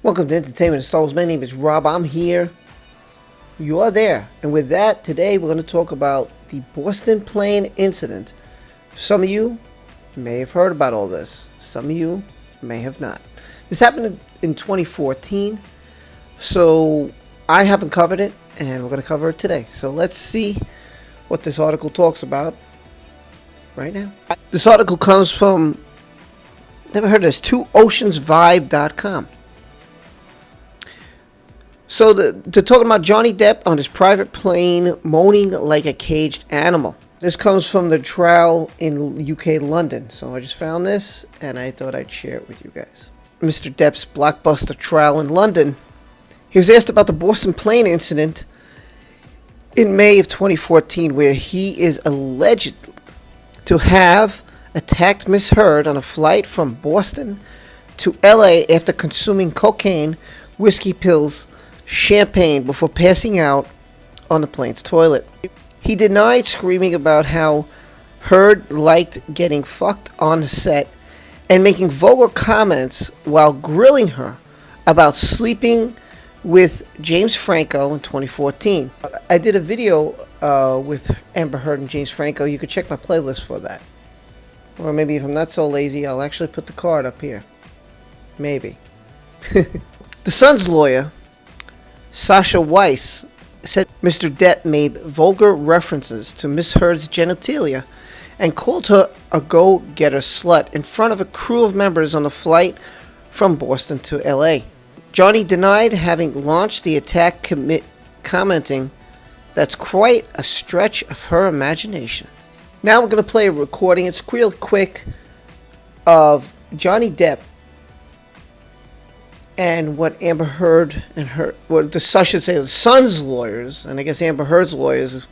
Welcome to Entertainment and Star Wars. My name is Rob. I'm here. You are there. And with that, today we're going to talk about the Boston plane incident. Some of you may have heard about all this. Some of you may have not. This happened in 2014. So I haven't covered it, and we're going to cover it today. So let's see what this article talks about right now. This article comes from, never heard of this, 2oceansvibe.com. So they're talking about Johnny Depp on his private plane moaning like a caged animal. This comes from the trial in UK, London. So I just found this and I thought I'd share it with you guys. Mr. Depp's blockbuster trial in London. He was asked about the Boston plane incident in May of 2014, where he is alleged to have attacked Miss Heard on a flight from Boston to LA after consuming cocaine, whiskey pills, champagne before passing out on the plane's toilet. He denied screaming about how Heard liked getting fucked on the set and making vulgar comments while grilling her about sleeping with James Franco in 2014. I did a video with Amber Heard and James Franco. You could check my playlist for that. Or maybe if I'm not so lazy, I'll actually put the card up here. Maybe. The Sun's lawyer, Sasha Weiss, said Mr. Depp made vulgar references to Miss Heard's genitalia and called her a go-getter slut in front of a crew of members on the flight from Boston to LA. Johnny denied having launched the attack, commenting, "That's quite a stretch of her imagination." Now we're going to play a recording. It's real quick of Johnny Depp and what Amber Heard and the Sun's lawyers, and I guess Amber Heard's lawyers,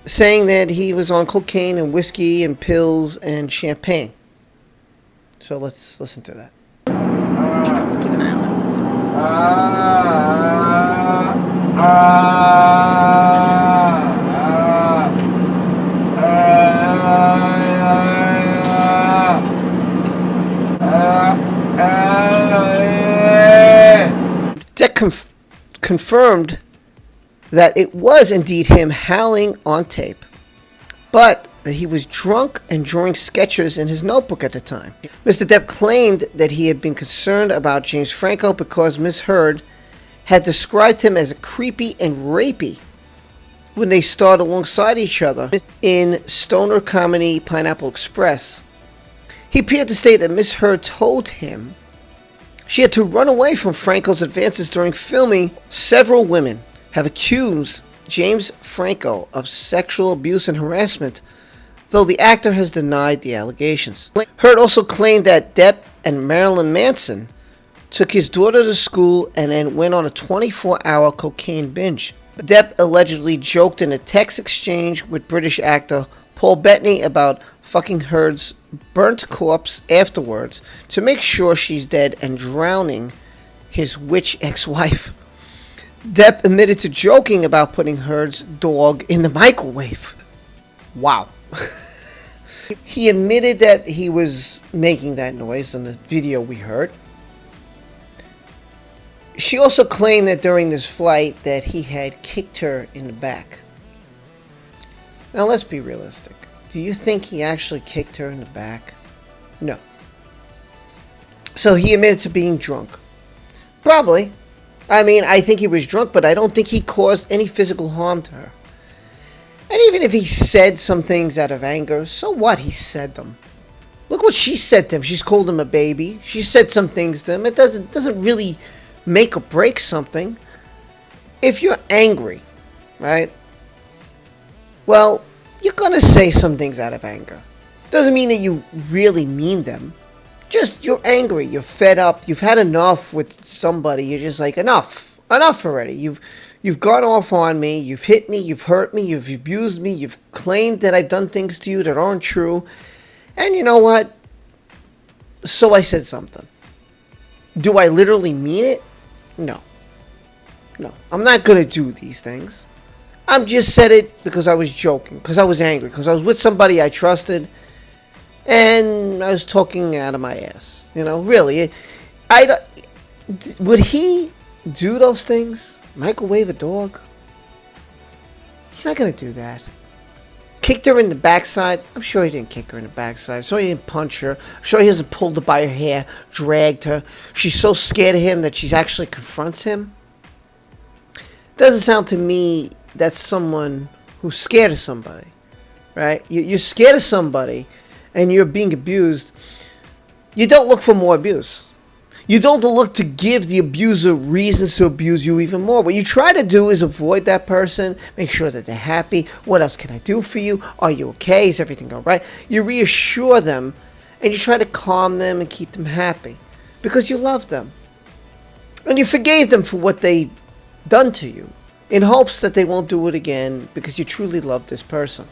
saying that he was on cocaine and whiskey and pills and champagne. So let's listen to that. Keep an eye on Depp confirmed that it was indeed him howling on tape, but that he was drunk and drawing sketches in his notebook at the time. Mr. Depp claimed that he had been concerned about James Franco because Miss Heard had described him as creepy and rapey when they starred alongside each other in stoner comedy Pineapple Express. He appeared to state that Miss Heard told him she had to run away from Franco's advances during filming. Several women have accused James Franco of sexual abuse and harassment, though the actor has denied the allegations. Heard also claimed that Depp and Marilyn Manson took his daughter to school and then went on a 24-hour cocaine binge. Depp allegedly joked in a text exchange with British actor Paul Bettany about fucking Heard's burnt corpse afterwards to make sure she's dead and drowning his witch ex-wife. Depp admitted to joking about putting Heard's dog in the microwave. Wow. He admitted that he was making that noise in the video we heard. She also claimed that during this flight that he had kicked her in the back. Now let's be realistic. Do you think he actually kicked her in the back? No. So he admitted to being drunk. Probably. I mean, I think he was drunk, but I don't think he caused any physical harm to her. And even if he said some things out of anger, so what? He said them. Look what she said to him. She's called him a baby. She said some things to him. It doesn't really make or break something. If you're angry, right? Well, you're going to say some things out of anger. Doesn't mean that you really mean them. Just you're angry. You're fed up. You've had enough with somebody. You're just like, enough. Enough already. You've gone off on me. You've hit me. You've hurt me. You've abused me. You've claimed that I've done things to you that aren't true. And you know what? So I said something. Do I literally mean it? No. No. I'm not going to do these things. I just said it because I was joking, because I was angry, because I was with somebody I trusted, and I was talking out of my ass. You know, really. Would he do those things? Microwave a dog? He's not going to do that. Kicked her in the backside? I'm sure he didn't kick her in the backside. So he didn't punch her. I'm sure he hasn't pulled her by her hair, dragged her. She's so scared of him that she actually confronts him. Doesn't sound to me that's someone who's scared of somebody, right? You're scared of somebody and you're being abused. You don't look for more abuse. You don't look to give the abuser reasons to abuse you even more. What you try to do is avoid that person, make sure that they're happy. What else can I do for you? Are you okay? Is everything all right? You reassure them and you try to calm them and keep them happy because you love them. And you forgave them for what they done to you in hopes that they won't do it again because you truly love this person.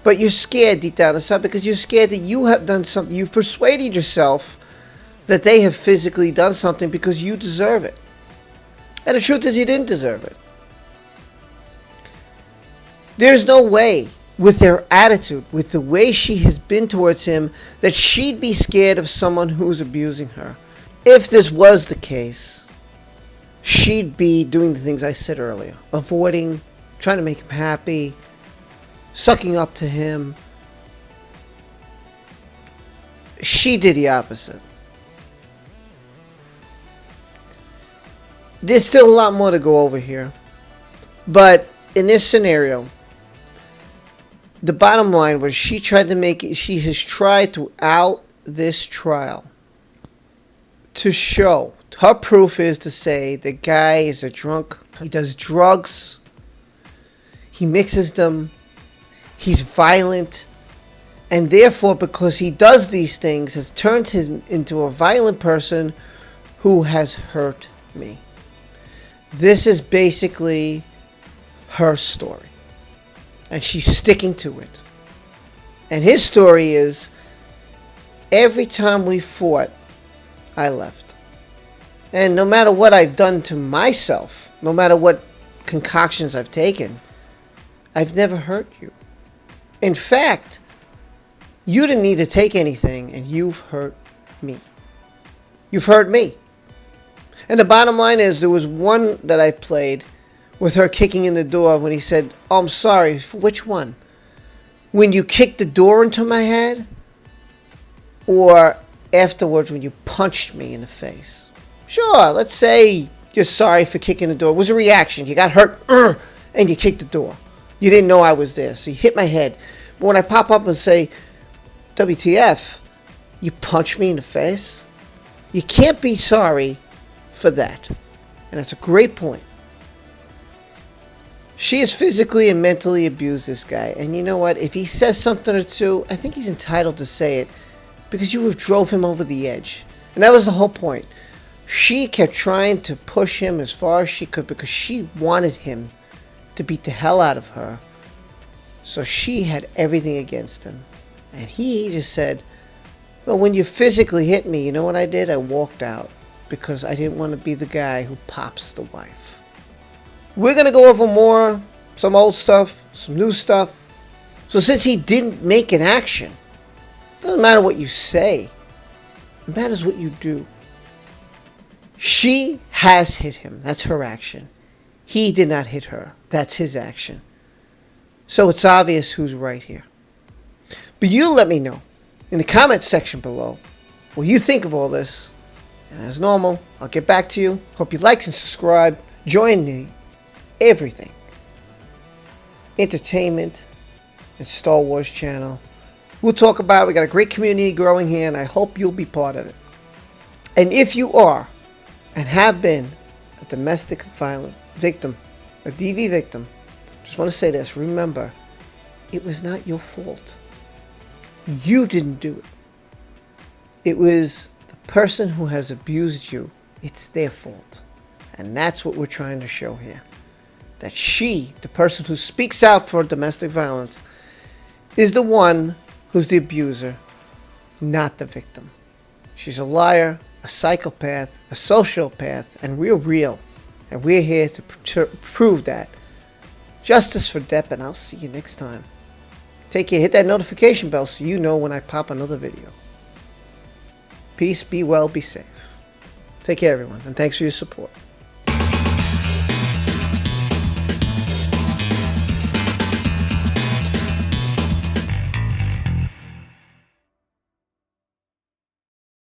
But you're scared deep down inside because you're scared that you have done something. You've persuaded yourself that they have physically done something because you deserve it. And the truth is you didn't deserve it. There's no way with their attitude, with the way she has been towards him, that she'd be scared of someone who's abusing her. If this was the case, she'd be doing the things I said earlier. Avoiding, trying to make him happy, sucking up to him. She did the opposite. There's still a lot more to go over here. But in this scenario, the bottom line was she has tried throughout this trial to show, her proof is to say the guy is a drunk, he does drugs, he mixes them, he's violent, and therefore because he does these things has turned him into a violent person who has hurt me. This is basically her story. And she's sticking to it. And his story is, every time we fought, I left. And no matter what I've done to myself, no matter what concoctions I've taken, I've never hurt you. In fact, you didn't need to take anything, and you've hurt me. You've hurt me. And the bottom line is, there was one that I've played with her kicking in the door when he said, "Oh, I'm sorry." For which one? When you kicked the door into my head? Or afterwards when you punched me in the face? Sure, let's say you're sorry for kicking the door. It was a reaction. You got hurt and you kicked the door. You didn't know I was there, so you hit my head. But when I pop up and say, WTF, you punch me in the face? You can't be sorry for that. And that's a great point. She has physically and mentally abused this guy. And you know what? If he says something or two, I think he's entitled to say it because you have drove him over the edge. And that was the whole point. She kept trying to push him as far as she could because she wanted him to beat the hell out of her. So she had everything against him. And he just said, well, when you physically hit me, you know what I did? I walked out because I didn't want to be the guy who pops the wife. We're going to go over more, some old stuff, some new stuff. So since he didn't make an action, it doesn't matter what you say. It matters what you do. She has hit him. That's her action. He did not hit her. That's his action. So it's obvious who's right here. But you let me know in the comments section below what you think of all this. And as normal, I'll get back to you. Hope you like and subscribe. Join me. Everything. Entertainment and Star Wars channel. We'll talk about it. We got a great community growing here, and I hope you'll be part of it. And if you are and have been a domestic violence victim, a DV victim, just want to say this. Remember, it was not your fault. You didn't do it. It was the person who has abused you. It's their fault. And that's what we're trying to show here. That she, the person who speaks out for domestic violence, is the one who's the abuser, not the victim. She's a liar, a psychopath, a sociopath, and we're real. And we're here to prove that. Justice for Depp, and I'll see you next time. Take care. Hit that notification bell so you know when I pop another video. Peace, be well, be safe. Take care, everyone, and thanks for your support.